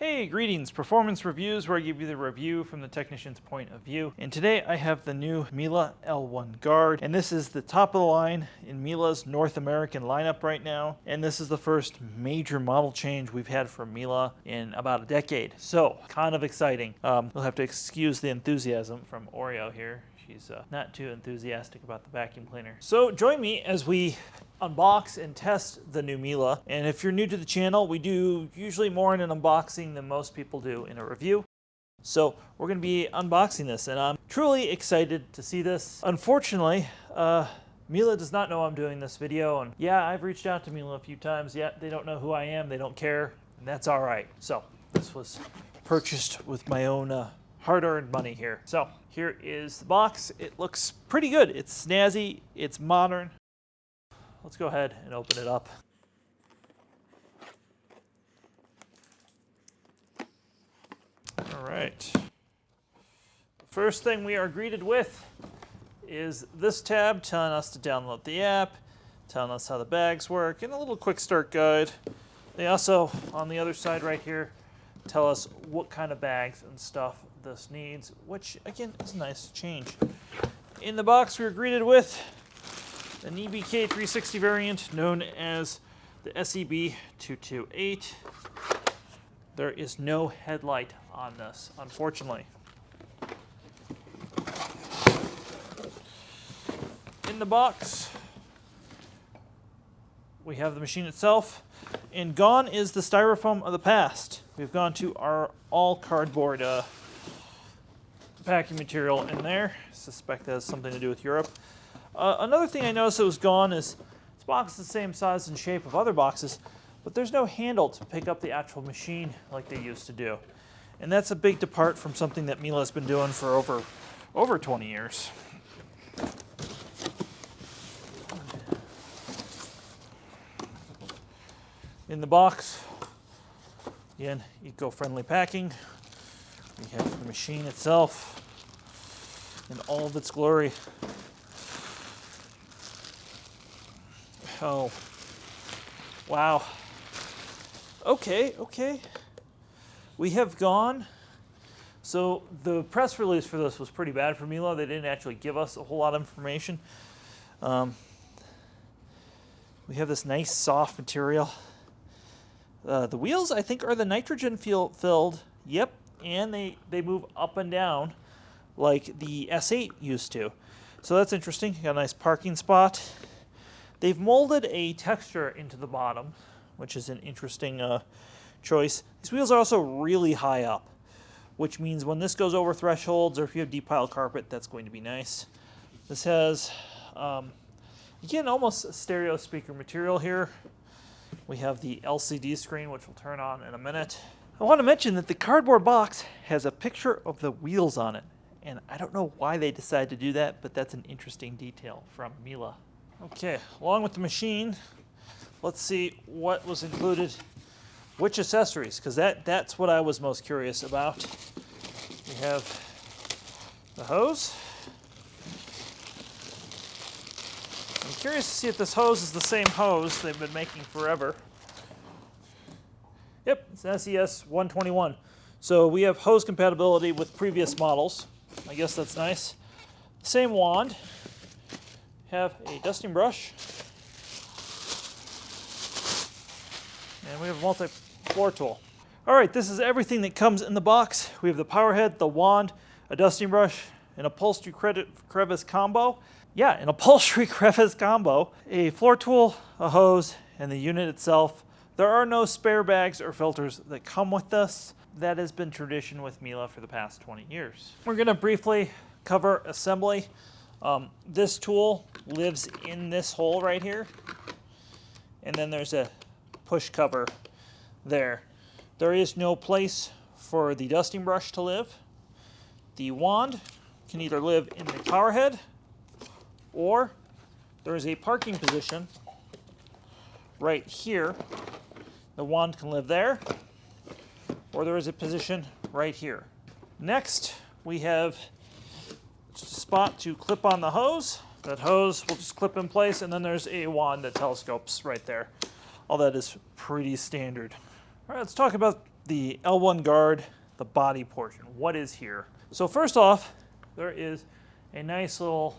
Hey, greetings, Performance Reviews, where I give you the review from the technician's point of view. And today I have the new Miele L1 Guard, and this is the top of the line in Miele's North American lineup right now. And this is the first major model change we've had from Miele in about a decade. So, kind of exciting. You'll have to excuse the enthusiasm from Oreo here. She's not too enthusiastic about the vacuum cleaner. So join me as we unbox and test the new Miele. And if you're new to the channel, we do usually more in an unboxing than most people do in a review. So we're going to be unboxing this, and I'm truly excited to see this. Unfortunately, Miele does not know I'm doing this video, and yeah, I've reached out to Miele a few times. Yeah, they don't know who I am, they don't care, and that's all right. So this was purchased with my own hard-earned money here. So here is the box. It looks pretty good. It's snazzy, it's modern. Let's go ahead and open it up. All right. First thing we are greeted with is this tab telling us to download the app, telling us how the bags work, and a little quick start guide. They also, on the other side right here, tell us what kind of bags and stuff this needs, which again is a nice change. In the box we're greeted with an EBK 360 variant known as the SEB 228. There is no headlight on this, unfortunately. In the box we have the machine itself, and gone is the styrofoam of the past. We've gone to our all cardboard packing material in there. I suspect that has something to do with Europe. Another thing I noticed that was gone is this box is the same size and shape of other boxes, but there's no handle to pick up the actual machine like they used to do. And that's a big depart from something that Miele has been doing for over 20 years. In the box, again, eco-friendly packing. We have the machine itself in all of its glory. Oh, wow. Okay. We have gone. So the press release for this was pretty bad for Miele. They didn't actually give us a whole lot of information. We have this nice soft material. The wheels, I think, are the nitrogen filled. Yep, and they move up and down like the S8 used to. So that's interesting. Got a nice parking spot. They've molded a texture into the bottom, which is an interesting choice. These wheels are also really high up, which means when this goes over thresholds or if you have deep pile carpet, that's going to be nice. This has, again, almost a stereo speaker material here. We have the LCD screen, which will turn on in a minute. I want to mention that the cardboard box has a picture of the wheels on it, and I don't know why they decided to do that, but that's an interesting detail from Miele. Okay, along with the machine, let's see what was included, which accessories, because that's what I was most curious about. We have the hose. I'm curious to see if this hose is the same hose they've been making forever. Yep, it's an SES 121. So we have hose compatibility with previous models. I guess that's nice. Same wand. Have a dusting brush. And we have a multi-floor tool. All right, this is everything that comes in the box. We have the power head, the wand, a dusting brush, an upholstery crevice combo. Yeah, an upholstery crevice combo, a floor tool, a hose, and the unit itself. There are no spare bags or filters that come with this. That has been tradition with Miele for the past 20 years. We're going to briefly cover assembly. This tool lives in this hole right here, and then there's a push cover there. There is no place for the dusting brush to live. The wand can either live in the power head, or there is a parking position right here. The wand can live there, or there is a position right here. Next, we have a spot to clip on the hose. That hose will just clip in place, and then there's a wand that telescopes right there. All that is pretty standard. All right, let's talk about the L1 Guard, the body portion. What is here? So first off, there is a nice little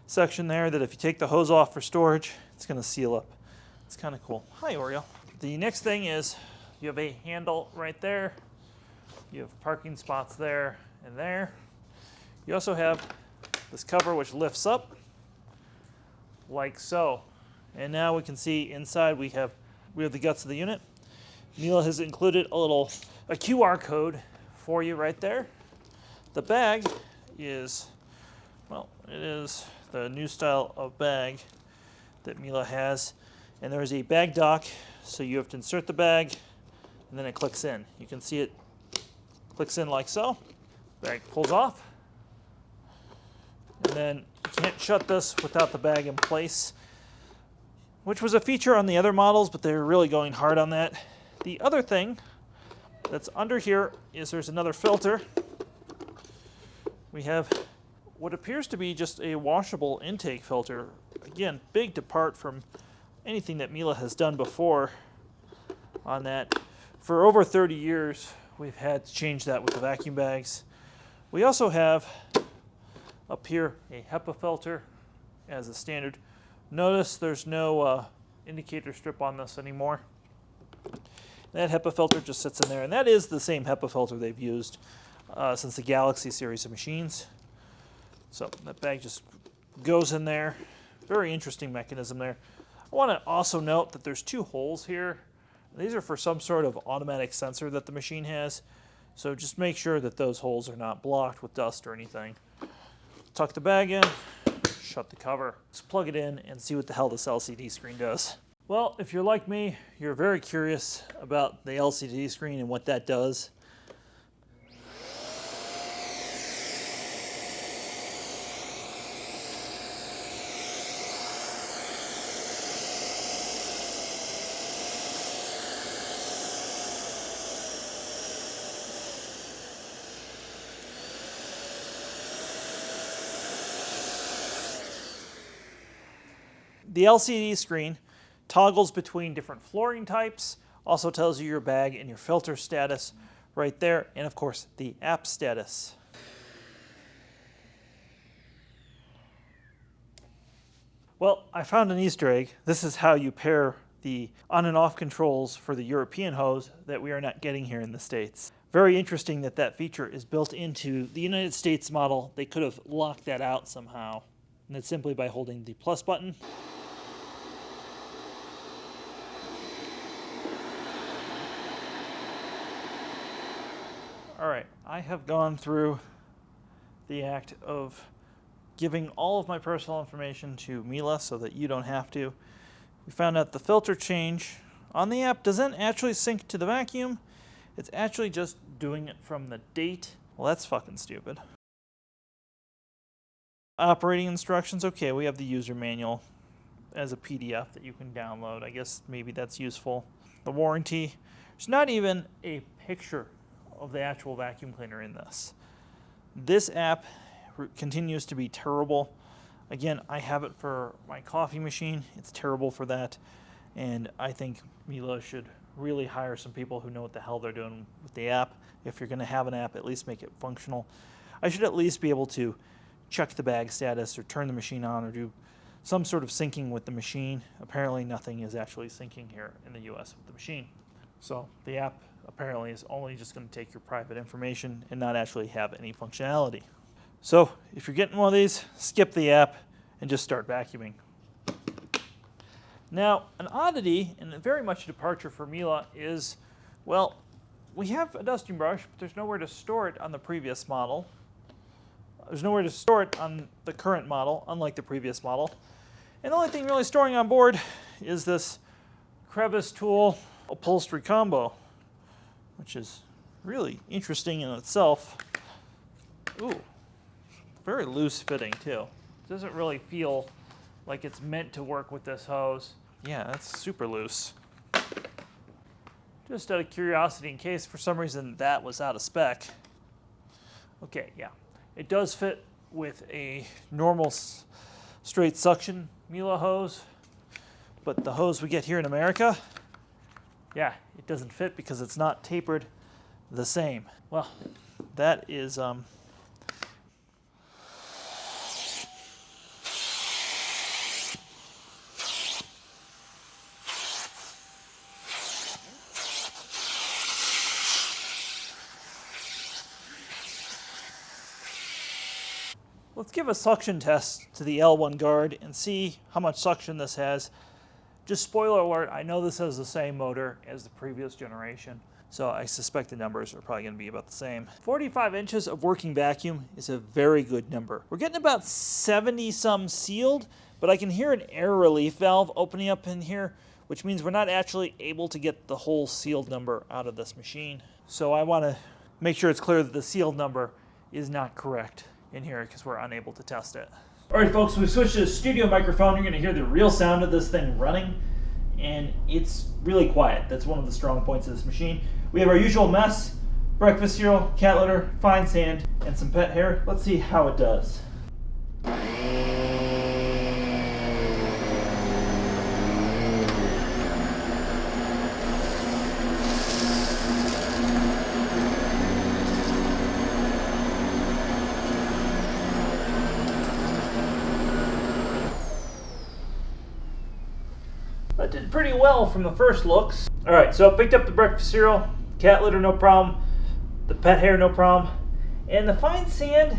section there that if you take the hose off for storage, it's going to seal up. It's kind of cool. Hi, Oreo. The next thing is you have a handle right there. You have parking spots there and there. You also have this cover which lifts up like so. And now we can see inside we have the guts of the unit. Miele has included a QR code for you right there. The bag is, well, it is the new style of bag that Miele has. And there is a bag dock, so you have to insert the bag and then it clicks in. You can see it clicks in like so. Bag pulls off. And then you can't shut this without the bag in place, which was a feature on the other models, but they're really going hard on that. The other thing that's under here is there's another filter. We have what appears to be just a washable intake filter. Again, big depart from anything that Miele has done before on that. For over 30 years, we've had to change that with the vacuum bags. We also have up here a HEPA filter as a standard. Notice there's no indicator strip on this anymore. That HEPA filter just sits in there, and that is the same HEPA filter they've used since the Galaxy series of machines. So that bag just goes in there. Very interesting mechanism there. I want to also note that there's two holes here. These are for some sort of automatic sensor that the machine has. So just make sure that those holes are not blocked with dust or anything. Tuck the bag in, shut the cover. Let's plug it in and see what the hell this LCD screen does. Well, if you're like me, you're very curious about the LCD screen and what that does. The LCD screen toggles between different flooring types, also tells you your bag and your filter status right there, and of course the app status. Well, I found an Easter egg. This is how you pair the on and off controls for the European hose that we are not getting here in the States. Very interesting that that feature is built into the United States model. They could have locked that out somehow, and it's simply by holding the plus button. All right, I have gone through the act of giving all of my personal information to Miele so that you don't have to. We found out the filter change on the app doesn't actually sync to the vacuum. It's actually just doing it from the date. Well, that's fucking stupid. Operating instructions, okay, we have the user manual as a PDF that you can download. I guess maybe that's useful. The warranty, there's not even a picture of the actual vacuum cleaner in this. This app continues to be terrible. Again, I have it for my coffee machine. It's terrible for that. And I think Miele should really hire some people who know what the hell they're doing with the app. If you're going to have an app, at least make it functional. I should at least be able to check the bag status or turn the machine on or do some sort of syncing with the machine. Apparently nothing is actually syncing here in the US with the machine. So the app apparently is only just going to take your private information and not actually have any functionality. So if you're getting one of these, skip the app and just start vacuuming. Now, an oddity and very much a departure for Miele is, well, we have a dusting brush, but there's nowhere to store it on the previous model. There's nowhere to store it on the current model, unlike the previous model. And the only thing really storing on board is this crevice tool upholstery combo, which is really interesting in itself. Ooh, very loose fitting too. Doesn't really feel like it's meant to work with this hose. Yeah, that's super loose. Just out of curiosity, in case for some reason that was out of spec. Okay, yeah. It does fit with a normal straight suction Miele hose, but the hose we get here in America Yeah, it doesn't fit because it's not tapered the same. Well, that is Let's give a suction test to the L1 Guard and see how much suction this has. Just spoiler alert, I know this has the same motor as the previous generation, so I suspect the numbers are probably going to be about the same. 45 inches of working vacuum is a very good number. We're getting about 70 some sealed, but I can hear an air relief valve opening up in here, which means we're not actually able to get the whole sealed number out of this machine. So I want to make sure it's clear that the sealed number is not correct in here because we're unable to test it. All right, folks, we've switched to the studio microphone. You're going to hear the real sound of this thing running, and it's really quiet. That's one of the strong points of this machine. We have our usual mess: breakfast cereal, cat litter, fine sand, and some pet hair. Let's see how it does. That did pretty well from the first looks. All right, so I picked up the breakfast cereal, cat litter, no problem. The pet hair, no problem. And the fine sand,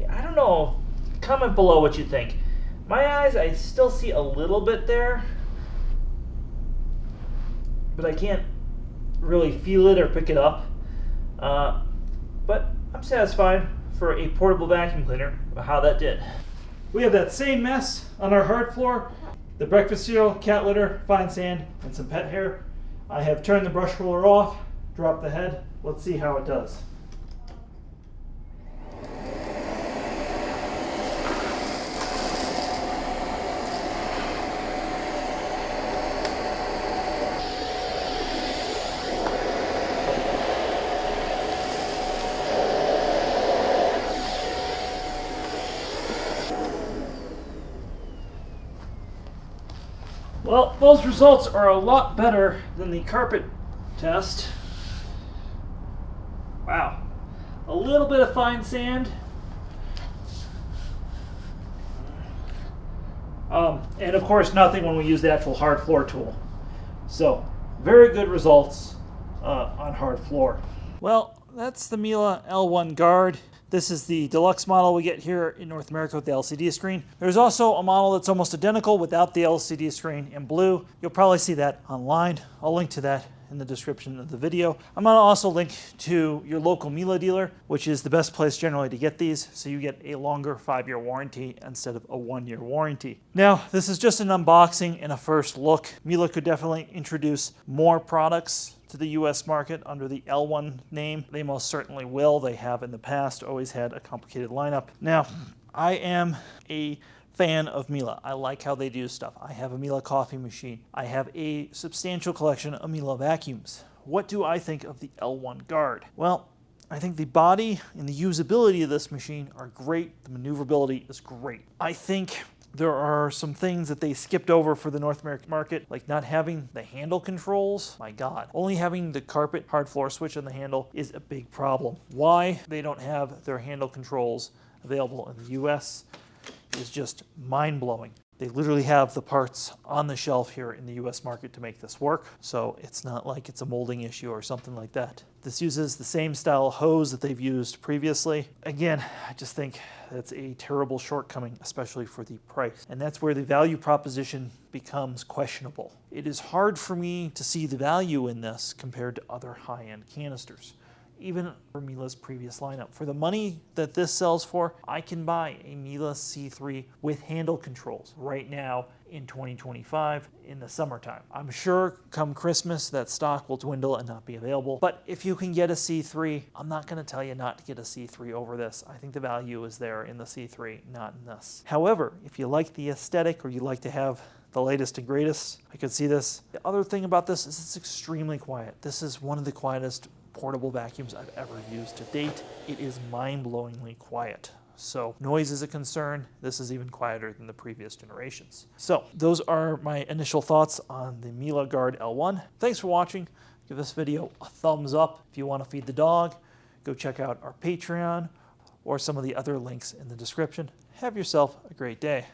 I don't know. Comment below what you think. My eyes, I still see a little bit there, but I can't really feel it or pick it up. But I'm satisfied for a portable vacuum cleaner about how that did. We have that same mess on our hard floor. The breakfast cereal, cat litter, fine sand, and some pet hair. I have turned the brush roller off, dropped the head. Let's see how it does. Well, those results are a lot better than the carpet test. Wow. A little bit of fine sand. And of course nothing when we use the actual hard floor tool. So, very good results on hard floor. Well, that's the Miele L1 Guard. This is the deluxe model we get here in North America with the LCD screen. There's also a model that's almost identical without the LCD screen in blue. You'll probably see that online. I'll link to that in the description of the video. I'm going to also link to your local Miele dealer, which is the best place generally to get these, so you get a longer 5-year warranty instead of a 1-year warranty. Now, this is just an unboxing and a first look. Miele could definitely introduce more products to the US market under the L1 name. They most certainly will. They have in the past always had a complicated lineup. Now, I am a fan of Miele. I like how they do stuff. I have a Miele coffee machine. I have a substantial collection of Miele vacuums. What do I think of the L1 Guard? Well, I think the body and the usability of this machine are great. The maneuverability is great. I think there are some things that they skipped over for the North American market, like not having the handle controls. My God, only having the carpet hard floor switch on the handle is a big problem. Why they don't have their handle controls available in the US is just mind-blowing. They literally have the parts on the shelf here in the US market to make this work, so it's not like it's a molding issue or something like that. This uses the same style hose that they've used previously. Again, I just think that's a terrible shortcoming, especially for the price. And that's where the value proposition becomes questionable. It is hard for me to see the value in this compared to other high-end canisters, even for Miele's previous lineup. For the money that this sells for, I can buy a Miele C3 with handle controls right now in 2025 in the summertime. I'm sure come Christmas that stock will dwindle and not be available, but if you can get a C3, I'm not going to tell you not to get a C3 over this. I think the value is there in the C3, not in this. However, if you like the aesthetic or you like to have the latest and greatest, I could see this. The other thing about this is it's extremely quiet. This is one of the quietest portable vacuums I've ever used to date. It is mind-blowingly quiet. So noise is a concern. This is even quieter than the previous generations. So those are my initial thoughts on the Miele Guard L1. Thanks for watching. Give this video a thumbs up. If you want to feed the dog, go check out our Patreon or some of the other links in the description. Have yourself a great day.